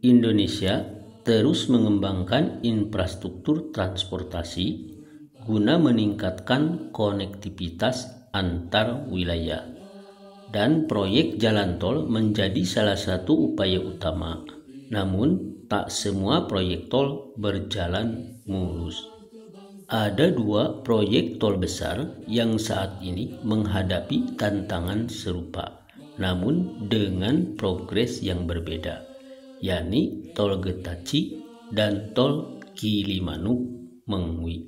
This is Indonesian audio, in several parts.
Indonesia terus mengembangkan infrastruktur transportasi guna meningkatkan konektivitas antar wilayah, dan proyek jalan tol menjadi salah satu upaya utama. Namun, tak semua proyek tol berjalan mulus. Ada dua proyek tol besar yang saat ini menghadapi tantangan serupa, namun dengan progres yang berbeda, yakni Tol Getaci dan Tol Gilimanuk Mengwi.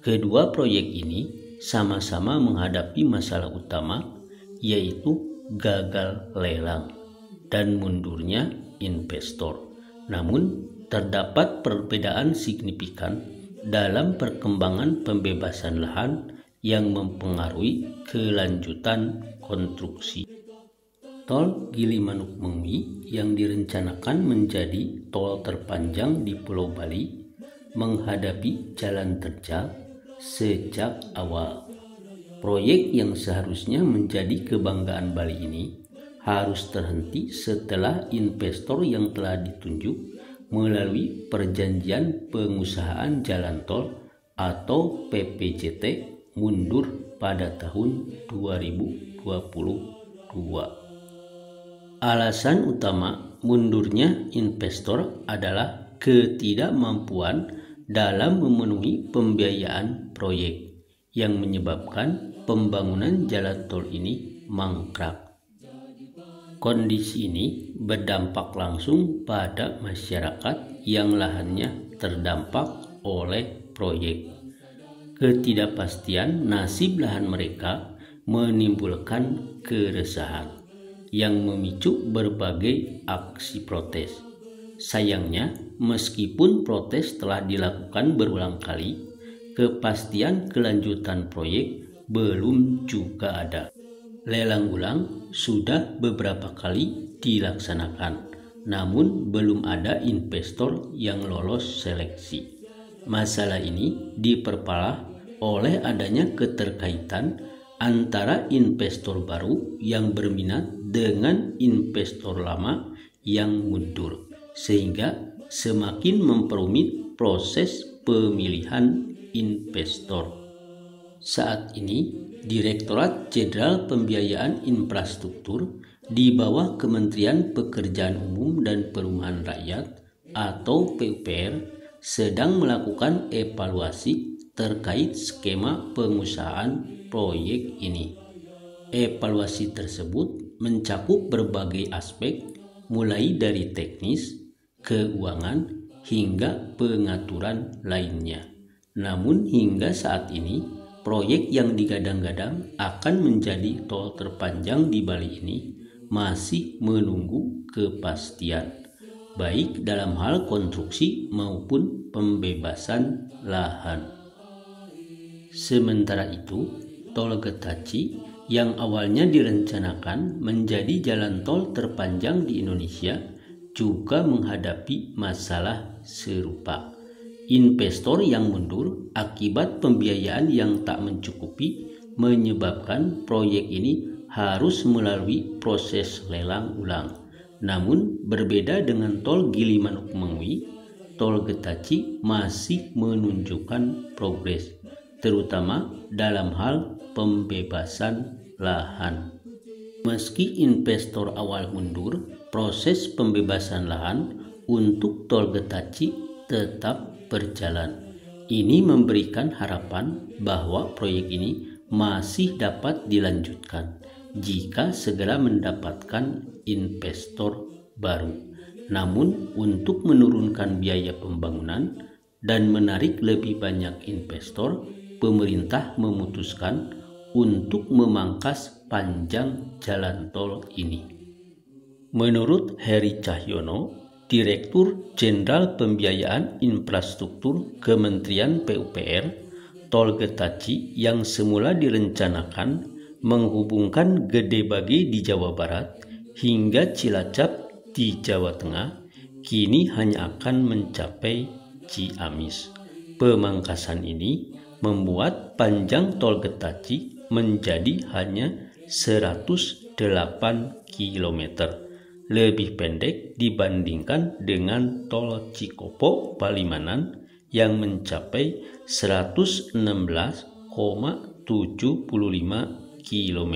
Kedua proyek ini sama-sama menghadapi masalah utama, yaitu gagal lelang dan mundurnya investor. Namun, terdapat perbedaan signifikan dalam perkembangan pembebasan lahan yang mempengaruhi kelanjutan konstruksi. Tol Gilimanuk Mengwi yang direncanakan menjadi tol terpanjang di Pulau Bali menghadapi jalan terjal sejak awal. Proyek yang seharusnya menjadi kebanggaan Bali ini harus terhenti setelah investor yang telah ditunjuk melalui Perjanjian Pengusahaan Jalan Tol atau PPJT mundur pada tahun 2022. Alasan utama mundurnya investor adalah ketidakmampuan dalam memenuhi pembiayaan proyek yang menyebabkan pembangunan jalan tol ini mangkrak. Kondisi ini berdampak langsung pada masyarakat yang lahannya terdampak oleh proyek. Ketidakpastian nasib lahan mereka menimbulkan keresahan yang memicu berbagai aksi protes. Sayangnya, meskipun protes telah dilakukan berulang kali, kepastian kelanjutan proyek belum juga ada. Lelang ulang sudah beberapa kali dilaksanakan, namun belum ada investor yang lolos seleksi. Masalah ini diperparah oleh adanya keterkaitan antara investor baru yang berminat dengan investor lama yang mundur, sehingga semakin memperumit proses pemilihan investor. Saat ini, Direktorat Jenderal Pembiayaan Infrastruktur di bawah Kementerian Pekerjaan Umum dan Perumahan Rakyat atau PUPR sedang melakukan evaluasi terkait skema pengusahaan proyek ini. Evaluasi tersebut mencakup berbagai aspek, mulai dari teknis, keuangan, hingga pengaturan lainnya. Namun hingga saat ini, proyek yang digadang-gadang akan menjadi tol terpanjang di Bali ini masih menunggu kepastian, baik dalam hal konstruksi maupun pembebasan lahan. Sementara itu, Tol Getaci yang awalnya direncanakan menjadi jalan tol terpanjang di Indonesia juga menghadapi masalah serupa. Investor yang mundur akibat pembiayaan yang tak mencukupi menyebabkan proyek ini harus melalui proses lelang ulang. Namun berbeda dengan Tol Gilimanuk Mengwi, Tol Getaci masih menunjukkan progres, terutama dalam hal pembebasan lahan. Meski investor awal mundur, proses pembebasan lahan untuk Tol Getaci tetap berjalan. Ini memberikan harapan bahwa proyek ini masih dapat dilanjutkan jika segera mendapatkan investor baru. Namun, untuk menurunkan biaya pembangunan dan menarik lebih banyak investor, pemerintah memutuskan untuk memangkas panjang jalan tol ini. Menurut Heri Cahyono, Direktur Jenderal Pembiayaan Infrastruktur Kementerian PUPR, Tol Getaci yang semula direncanakan menghubungkan Gede Bage di Jawa Barat hingga Cilacap di Jawa Tengah, kini hanya akan mencapai Ciamis. Pemangkasan ini membuat panjang Tol Getaci menjadi hanya 108 km. lebih pendek dibandingkan dengan tol Cikopo Palimanan yang mencapai 116,75 km.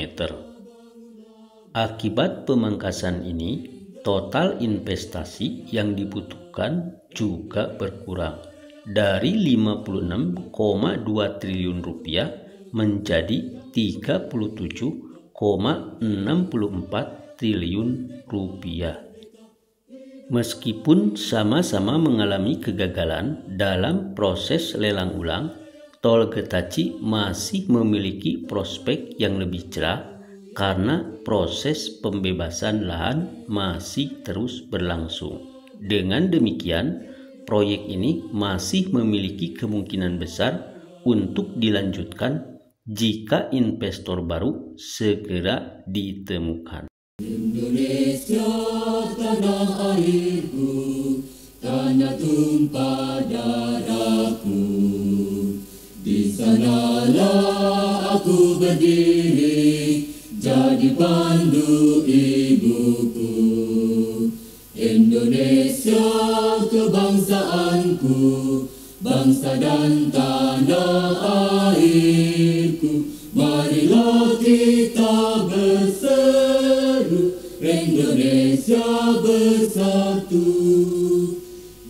Akibat pemangkasan ini, total investasi yang dibutuhkan juga berkurang dari 56,2 triliun rupiah menjadi 37,64 triliun rupiah. Meskipun sama-sama mengalami kegagalan dalam proses lelang ulang, Tol Getaci masih memiliki prospek yang lebih cerah karena proses pembebasan lahan masih terus berlangsung. Dengan demikian, proyek ini masih memiliki kemungkinan besar untuk dilanjutkan jika investor baru segera ditemukan. Indonesia tanah airku, tanah tumpah darahku. Di sanalah aku berdiri, jadi pandu ibuku. Indonesia kebangsaanku, bangsa dan tanah airku. Marilah kita berseru, Indonesia bersatu.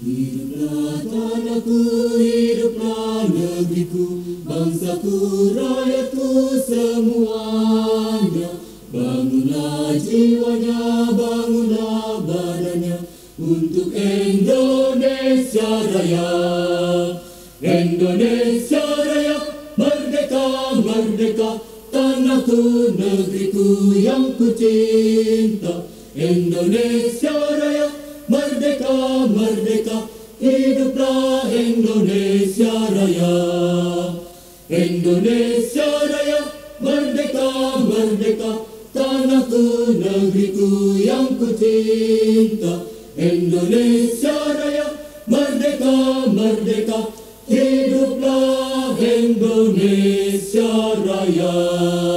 Hiduplah tanahku, hiduplah negeriku, bangsaku, rakyatku semuanya. Bangunlah jiwanya, bangunlah badannya untuk Indonesia Raya. Indonesia Raya, merdeka, merdeka, tanahku, negeriku yang ku cinta. Indonesia Raya, merdeka, merdeka, hiduplah Indonesia Raya. Indonesia Raya, merdeka, merdeka, tanahku, negeriku yang ku cinta. Indonesia Raya, merdeka, merdeka, hiduplah Indonesia Raya.